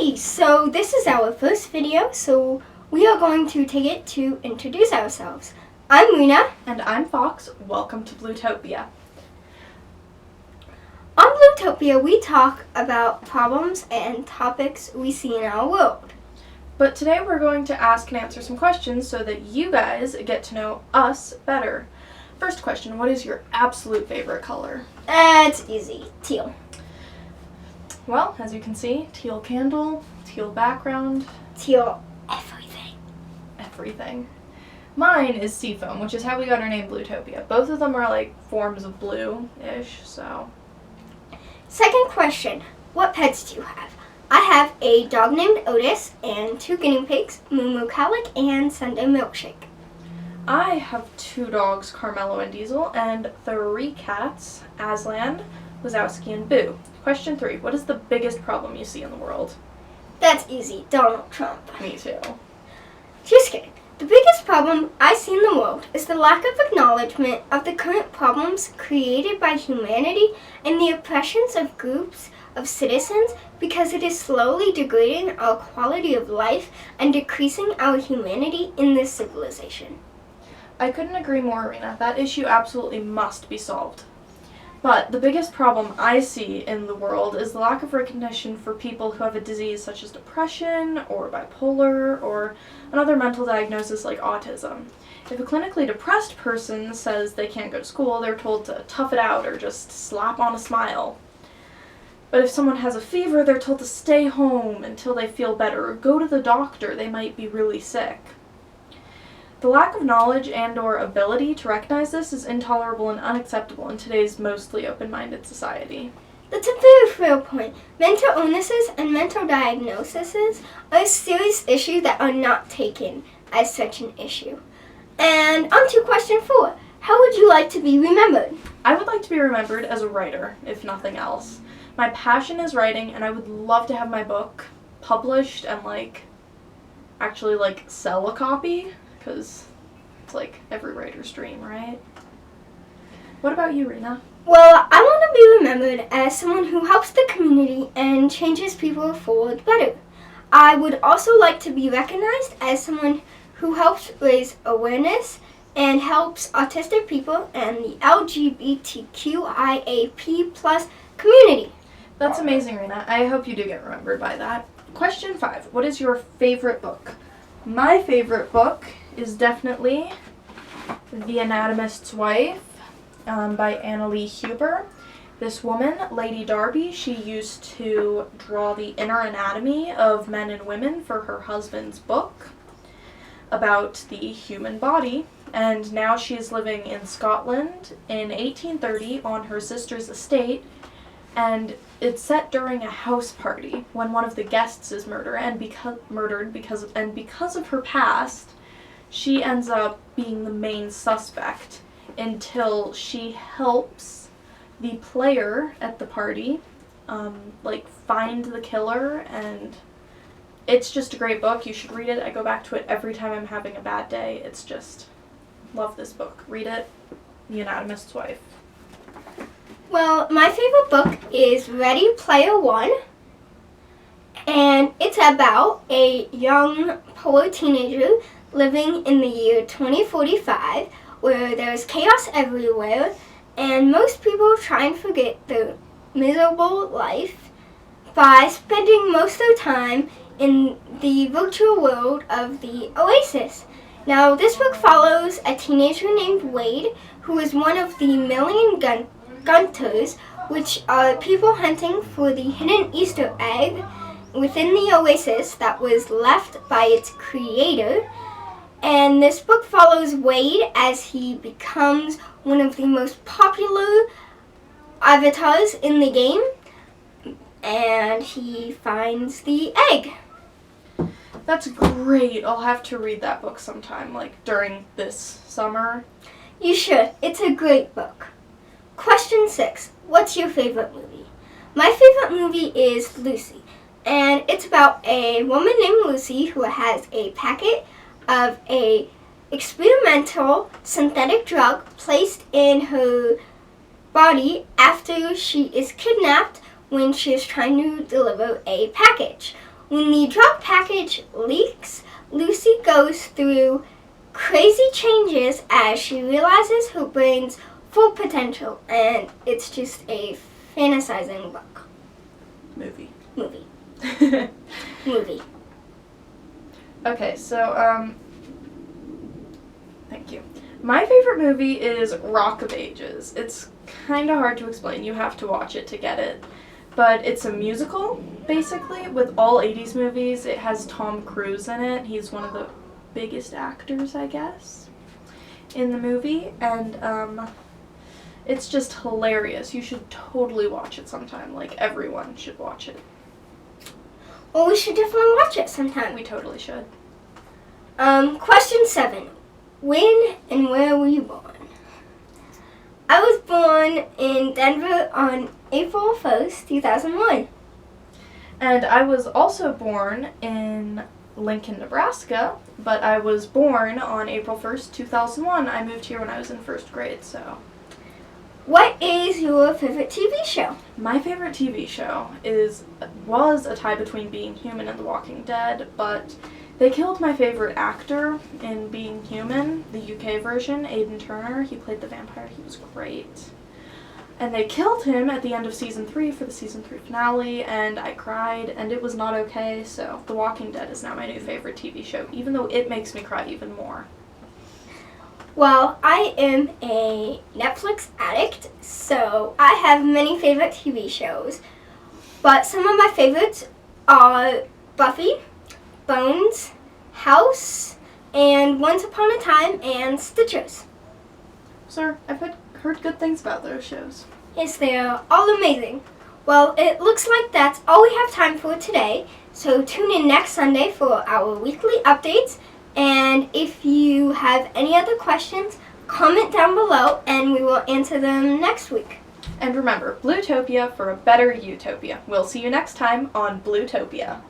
Hi! So this is our first video, so we are going to take it to introduce ourselves. I'm Rina. And I'm Fox. Welcome to Blutopia. On Blutopia, we talk about problems and topics we see in our world. But today we're going to ask and answer some questions so that you guys get to know us better. First question, what is your absolute favorite color? It's easy. Teal. Well, as you can see, teal candle, teal background. Teal everything. Everything. Mine is seafoam, which is how we got our name Blutopia. Both of them are like forms of blue-ish, so. Second question, what pets do you have? I have a dog named Otis and 2 guinea pigs, Moo Cowlick and Sunday Milkshake. I have 2 dogs, Carmelo and Diesel, and 3 cats, Aslan, Wazowski, and Boo. Question 3, what is the biggest problem you see in the world? That's easy, Donald Trump. Me too. Just kidding. The biggest problem I see in the world is the lack of acknowledgement of the current problems created by humanity and the oppressions of groups of citizens because it is slowly degrading our quality of life and decreasing our humanity in this civilization. I couldn't agree more, Rina. That issue absolutely must be solved. But the biggest problem I see in the world is the lack of recognition for people who have a disease such as depression or bipolar or another mental diagnosis like autism. If a clinically depressed person says they can't go to school, they're told to tough it out or just slap on a smile. But if someone has a fever, they're told to stay home until they feel better or go to the doctor, they might be really sick. The lack of knowledge and/or ability to recognize this is intolerable and unacceptable in today's mostly open-minded society. That's a very fair point. Mental illnesses and mental diagnoses are a serious issue that are not taken as such an issue. And on to question 4. How would you like to be remembered? I would like to be remembered as a writer, if nothing else. My passion is writing, and I would love to have my book published and actually sell a copy. Because it's every writer's dream, right? What about you, Rina? Well, I want to be remembered as someone who helps the community and changes people forward better. I would also like to be recognized as someone who helps raise awareness and helps autistic people and the LGBTQIAP+ community. That's amazing, Rina. I hope you do get remembered by that. Question 5. What is your favorite book? My favorite book is definitely The Anatomist's Wife by Annalee Huber. This woman, Lady Darby, she used to draw the inner anatomy of men and women for her husband's book about the human body, and now she is living in Scotland in 1830 on her sister's estate, and it's set during a house party when one of the guests is murdered because of her past. She ends up being the main suspect until she helps the player at the party find the killer, and it's just a great book. You should read it. I go back to it every time I'm having a bad day. It's just, love this book. Read it. The Anatomist's Wife. Well, my favorite book is Ready Player One, and it's about a young poor teenager living in the year 2045 where there's chaos everywhere and most people try and forget their miserable life by spending most of their time in the virtual world of the Oasis. Now, this book follows a teenager named Wade who is one of the million Gunters, which are people hunting for the hidden Easter egg within the Oasis that was left by its creator. And this book follows Wade as he becomes one of the most popular avatars in the game, and he finds the egg. That's great. I'll have to read that book sometime, during this summer. You should. It's a great book. Question 6. What's your favorite movie? My favorite movie is Lucy, and it's about a woman named Lucy who has a packet of a experimental synthetic drug placed in her body after she is kidnapped when she is trying to deliver a package. When the drop package leaks, Lucy goes through crazy changes as she realizes her brain's full potential, and it's just a fantasizing book. Movie. Movie. Okay, so, thank you. My favorite movie is Rock of Ages. It's kind of hard to explain. You have to watch it to get it. But it's a musical, basically, with all 80s movies. It has Tom Cruise in it. He's one of the biggest actors, I guess, in the movie. And it's just hilarious. You should totally watch it sometime. Like, everyone should watch it. Well, we should definitely watch it sometime. We totally should. Question 7. When and where were you born? I was born in Denver on April 1st, 2001. And I was also born in Lincoln, Nebraska, but I was born on April 1st, 2001. I moved here when I was in 1st grade, so. What is your favorite TV show? My favorite TV show was a tie between Being Human and The Walking Dead, but they killed my favorite actor in Being Human, the UK version, Aidan Turner. He played the vampire. He was great. And they killed him at the end of season 3 for the season 3 finale, and I cried, and it was not okay, so The Walking Dead is now my new favorite TV show, even though it makes me cry even more. Well, I am a Netflix addict, so I have many favorite TV shows. But some of my favorites are Buffy, Bones, House, and Once Upon a Time, and Stitchers. Sir, I've heard good things about those shows. Yes, they're all amazing. Well, it looks like that's all we have time for today, so tune in next Sunday for our weekly updates. And if you have any other questions, comment down below and we will answer them next week. And remember, Blutopia for a better utopia. We'll see you next time on Blutopia.